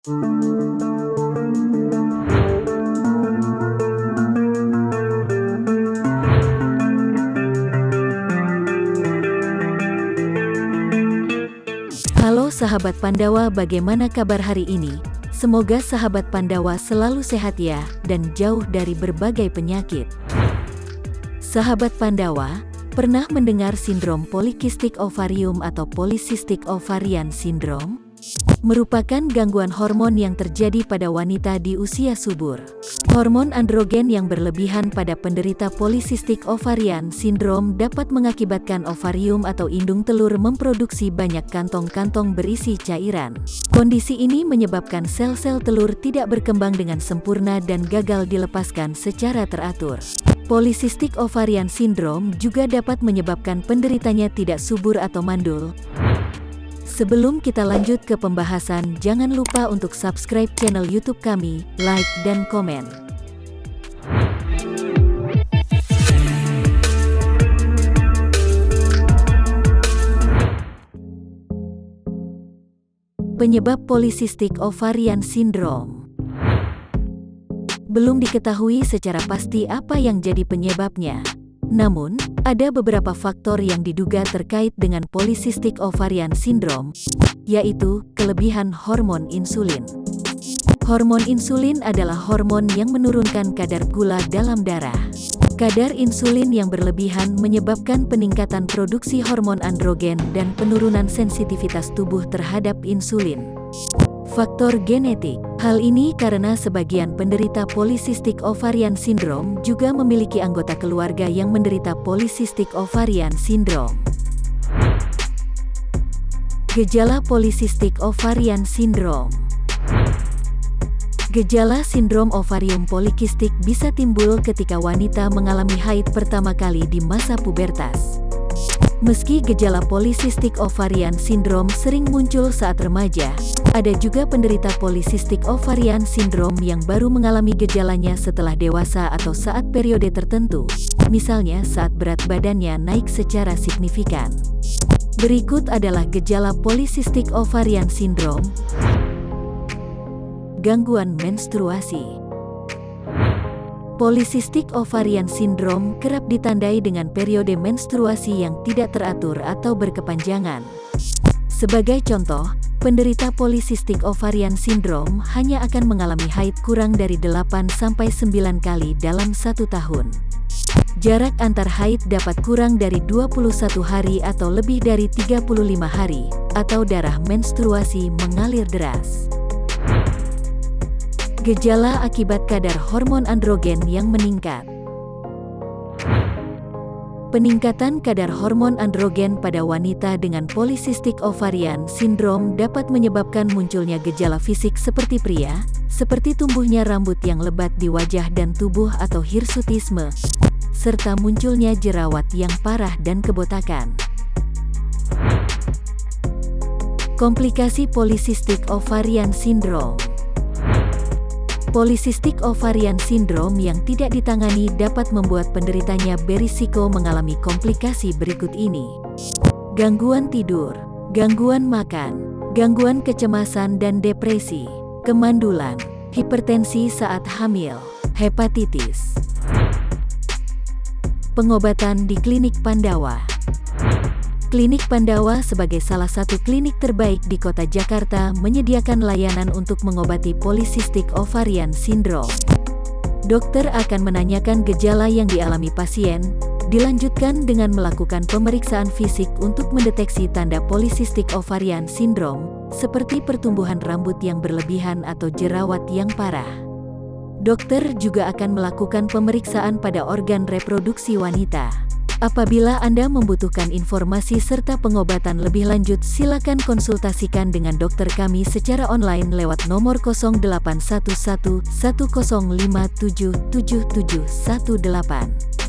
Halo sahabat Pandawa, bagaimana kabar hari ini? Semoga sahabat Pandawa selalu sehat ya, dan jauh dari berbagai penyakit. Sahabat Pandawa, pernah mendengar sindrom polikistik ovarium atau polycystic ovarian syndrome? Merupakan gangguan hormon yang terjadi pada wanita di usia subur. Hormon androgen yang berlebihan pada penderita polycystic ovarian syndrome dapat mengakibatkan ovarium atau indung telur memproduksi banyak kantong-kantong berisi cairan. Kondisi ini menyebabkan sel-sel telur tidak berkembang dengan sempurna dan gagal dilepaskan secara teratur. Polycystic ovarian syndrome juga dapat menyebabkan penderitanya tidak subur atau mandul. Sebelum kita lanjut ke pembahasan, jangan lupa untuk subscribe channel YouTube kami, like, dan komen. Penyebab polycystic ovarian syndrome. Belum diketahui secara pasti apa yang jadi penyebabnya. Namun, ada beberapa faktor yang diduga terkait dengan polycystic ovarian syndrome, yaitu kelebihan hormon insulin. Hormon insulin adalah hormon yang menurunkan kadar gula dalam darah. Kadar insulin yang berlebihan menyebabkan peningkatan produksi hormon androgen dan penurunan sensitivitas tubuh terhadap insulin. Faktor genetik. Hal ini karena sebagian penderita polycystic ovarian syndrome juga memiliki anggota keluarga yang menderita polycystic ovarian syndrome. Gejala polycystic ovarian syndrome. Gejala sindrom ovarium polikistik bisa timbul ketika wanita mengalami haid pertama kali di masa pubertas. Meski gejala polycystic ovarian syndrome sering muncul saat remaja, ada juga penderita polycystic ovarian syndrome yang baru mengalami gejalanya setelah dewasa atau saat periode tertentu, misalnya saat berat badannya naik secara signifikan. Berikut adalah gejala polycystic ovarian syndrome. Gangguan menstruasi. Polycystic ovarian syndrome kerap ditandai dengan periode menstruasi yang tidak teratur atau berkepanjangan. Sebagai contoh, penderita polycystic ovarian syndrome hanya akan mengalami haid kurang dari 8-9 kali dalam 1 tahun. Jarak antar haid dapat kurang dari 21 hari atau lebih dari 35 hari, atau darah menstruasi mengalir deras. Gejala akibat kadar hormon androgen yang meningkat. Peningkatan kadar hormon androgen pada wanita dengan polycystic ovarian syndrome dapat menyebabkan munculnya gejala fisik seperti pria, seperti tumbuhnya rambut yang lebat di wajah dan tubuh atau hirsutisme, serta munculnya jerawat yang parah dan kebotakan. Komplikasi polycystic ovarian syndrome. Polycystic ovarian syndrome yang tidak ditangani dapat membuat penderitanya berisiko mengalami komplikasi berikut ini. Gangguan tidur, gangguan makan, gangguan kecemasan dan depresi, kemandulan, hipertensi saat hamil, hepatitis. Pengobatan di Klinik Pandawa. Klinik Pandawa sebagai salah satu klinik terbaik di kota Jakarta menyediakan layanan untuk mengobati polycystic ovarian syndrome. Dokter akan menanyakan gejala yang dialami pasien, dilanjutkan dengan melakukan pemeriksaan fisik untuk mendeteksi tanda polycystic ovarian syndrome, seperti pertumbuhan rambut yang berlebihan atau jerawat yang parah. Dokter juga akan melakukan pemeriksaan pada organ reproduksi wanita. Apabila Anda membutuhkan informasi serta pengobatan lebih lanjut, silakan konsultasikan dengan dokter kami secara online lewat nomor 0811 1057 7718.